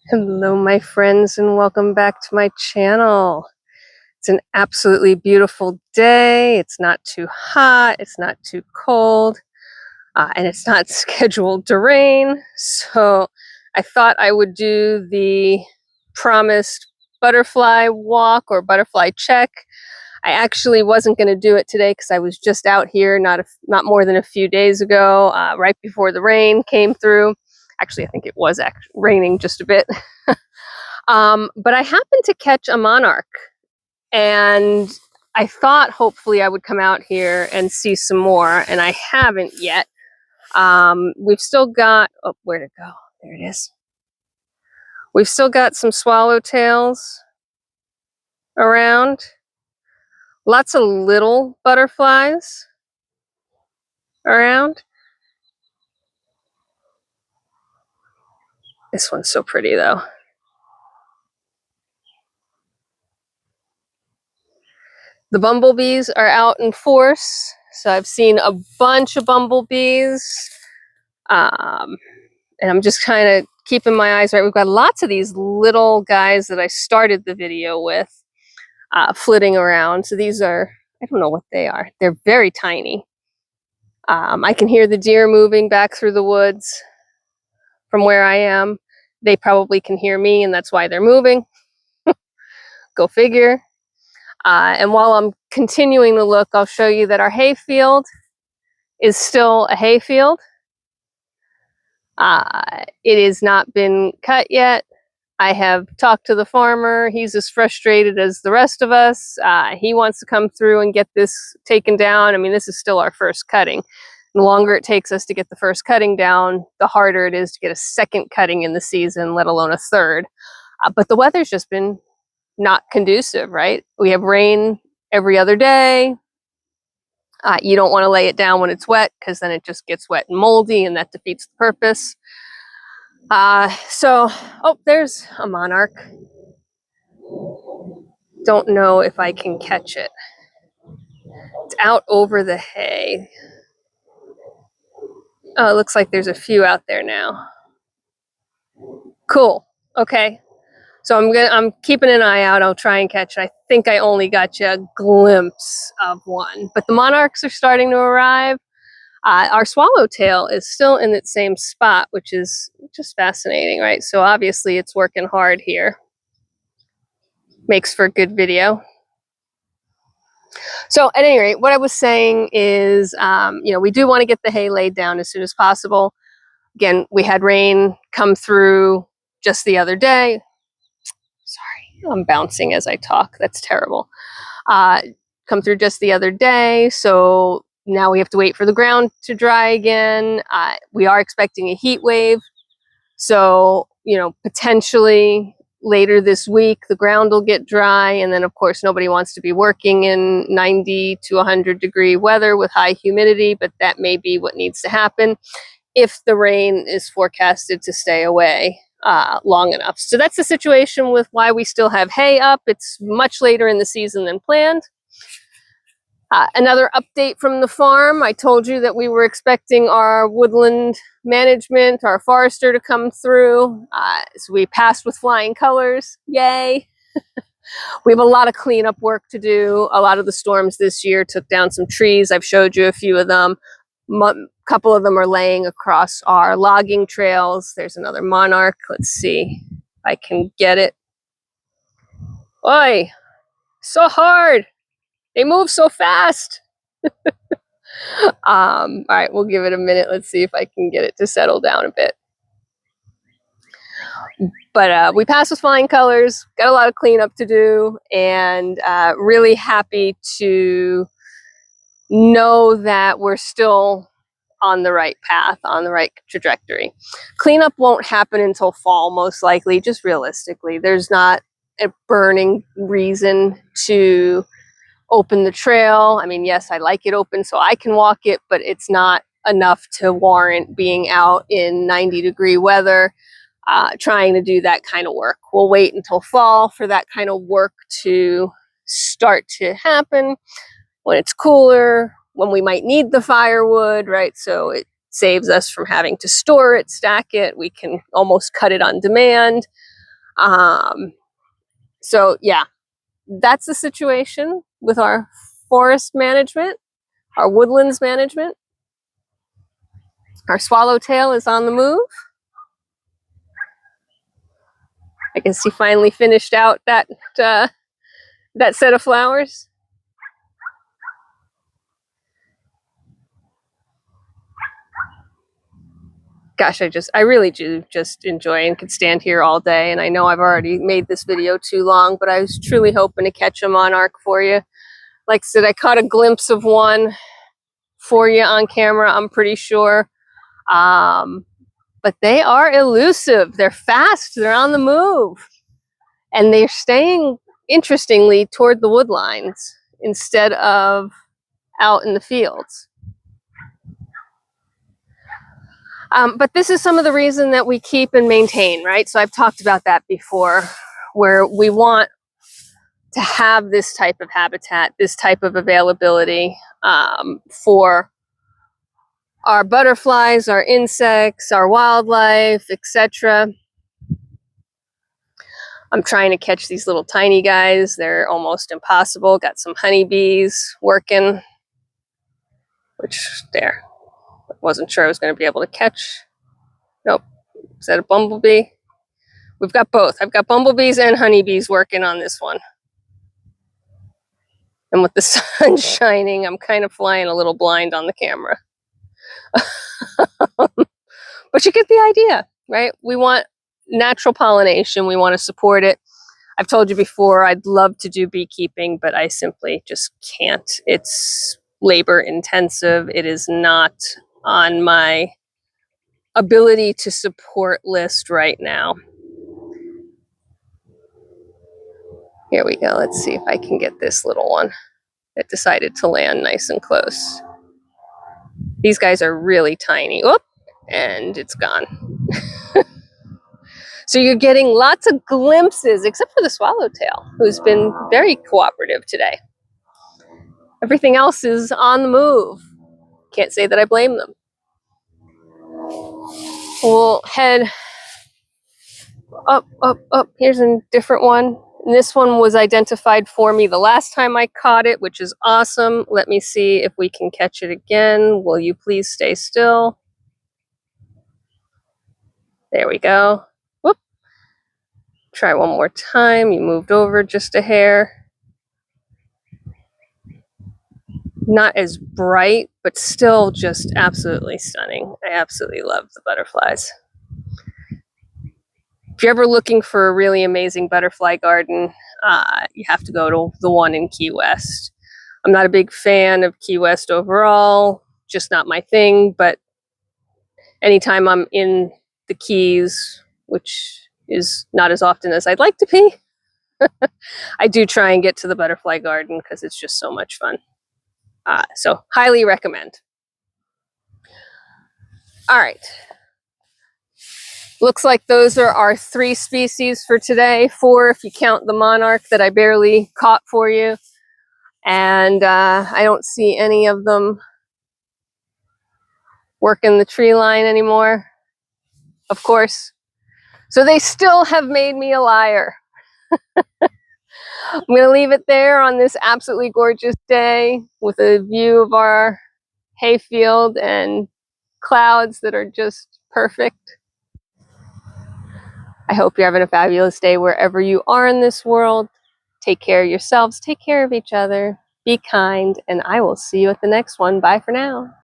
Hello my friends and welcome back to my channel. It's an absolutely beautiful day. It's not too hot, it's not too cold, and it's not scheduled to rain. So I thought I would do the promised butterfly walk or butterfly check. I actually wasn't going to do it today because I was just out here not more than a few days ago, right before the rain came through. Actually, I think it was raining just a bit. But I happened to catch a monarch, and I thought hopefully I would come out here and see some more, and I haven't yet. We've still got, oh, where'd it go? There it is. We've still got some swallowtails around. Lots of little butterflies around. This one's so pretty though. The bumblebees are out in force. So I've seen a bunch of bumblebees. And I'm just kind of keeping my eyes right. We've got lots of these little guys that I started the video with flitting around. So these are, I don't know what they are. They're very tiny. I can hear the deer moving back through the woods from where I am. They probably can hear me, and that's why they're moving. Go figure. And while I'm continuing to look, I'll show you that our hay field is still a hay field. It has not been cut yet. I have talked to the farmer. He's as frustrated as the rest of us. He wants to come through and get this taken down. I mean, this is still our first cutting. The longer it takes us to get the first cutting down, the harder it is to get a second cutting in the season, let alone a third. But the weather's just been not conducive, right? We have rain every other day. You don't want to lay it down when it's wet because then it just gets wet and moldy, and that defeats the purpose. Oh, there's a monarch. Don't know if I can catch it. It's out over the hay. Oh, it looks like there's a few out there now. Cool. Okay. So I'm keeping an eye out. I'll try and catch it. I think I only got you a glimpse of one, but the monarchs are starting to arrive. Our swallowtail is still in its same spot, which is just fascinating, right? So obviously it's working hard here. Makes for a good video. So at any rate, what I was saying is, we do want to get the hay laid down as soon as possible. Again, we had rain come through just the other day. Sorry, I'm bouncing as I talk. That's terrible. Come through just the other day. So now we have to wait for the ground to dry again. We are expecting a heat wave. So, potentially later this week, the ground will get dry. And then, of course, nobody wants to be working in 90 to 100 degree weather with high humidity, but that may be what needs to happen if the rain is forecasted to stay away long enough. So that's the situation with why we still have hay up. It's much later in the season than planned. Another update from the farm. I told you that we were expecting our woodland management, our forester, to come through. So we passed with flying colors. Yay! We have a lot of cleanup work to do. A lot of the storms this year took down some trees. I've showed you a few of them. A couple of them are laying across our logging trails. There's another monarch. Let's see if I can get it. Oi! So hard! They move so fast. All right, we'll give it a minute. Let's see if I can get it to settle down a bit. But we passed with flying colors, got a lot of cleanup to do, and really happy to know that we're still on the right path, on the right trajectory. Cleanup won't happen until fall, most likely, just realistically. There's not a burning reason to open the trail. I mean, yes, I like it open so I can walk it, but it's not enough to warrant being out in 90 degree weather trying to do that kind of work. We'll wait until fall for that kind of work to start to happen when it's cooler, when we might need the firewood, right? So saves us from having to store it, stack it. We can almost cut it on demand. So yeah, that's the situation with our forest management, our woodlands management. Our swallowtail is on the move. I guess he finally finished out that set of flowers. Gosh, I really do just enjoy and could stand here all day. And I know I've already made this video too long, but I was truly hoping to catch a monarch for you. Like I said, I caught a glimpse of one for you on camera, I'm pretty sure. But they are elusive. They're fast. They're on the move. And they're staying, interestingly, toward the wood lines instead of out in the fields. But this is some of the reason that we keep and maintain, right? So I've talked about that before, where we want to have this type of habitat, this type of availability for our butterflies, our insects, our wildlife, etc. I'm trying to catch these little tiny guys. They're almost impossible. Got some honeybees working, which there. Wasn't sure I was going to be able to catch. Nope. Is that a bumblebee? We've got both. I've got bumblebees and honeybees working on this one. And with the sun shining, I'm kind of flying a little blind on the camera. But you get the idea, right? We want natural pollination. We want to support it. I've told you before, I'd love to do beekeeping, but I simply just can't. It's labor intensive. It is not on my ability to support list right now. Here we go. Let's see if I can get this little one that decided to land nice and close. These guys are really tiny. Whoop, and it's gone. So you're getting lots of glimpses, except for the swallowtail, who's been very cooperative today. Everything else is on the move. Can't say that I blame them. We'll head up, up, up. Here's a different one. And this one was identified for me the last time I caught it, which is awesome. Let me see if we can catch it again. Will you please stay still? There we go. Whoop. Try one more time. You moved over just a hair. Not as bright, but still just absolutely stunning. I absolutely love the butterflies. If you're ever looking for a really amazing butterfly garden, you have to go to the one in Key West. I'm not a big fan of Key West overall, just not my thing, but anytime I'm in the Keys, which is not as often as I'd like to be, I do try and get to the butterfly garden because it's just so much fun. So highly recommend. All right. Looks like those are our 3 species for today. 4 if you count the monarch that I barely caught for you. And I don't see any of them working the tree line anymore, of course. So they still have made me a liar. I'm going to leave it there on this absolutely gorgeous day with a view of our hayfield and clouds that are just perfect. I hope you're having a fabulous day wherever you are in this world. Take care of yourselves, take care of each other, be kind, and I will see you at the next one. Bye for now.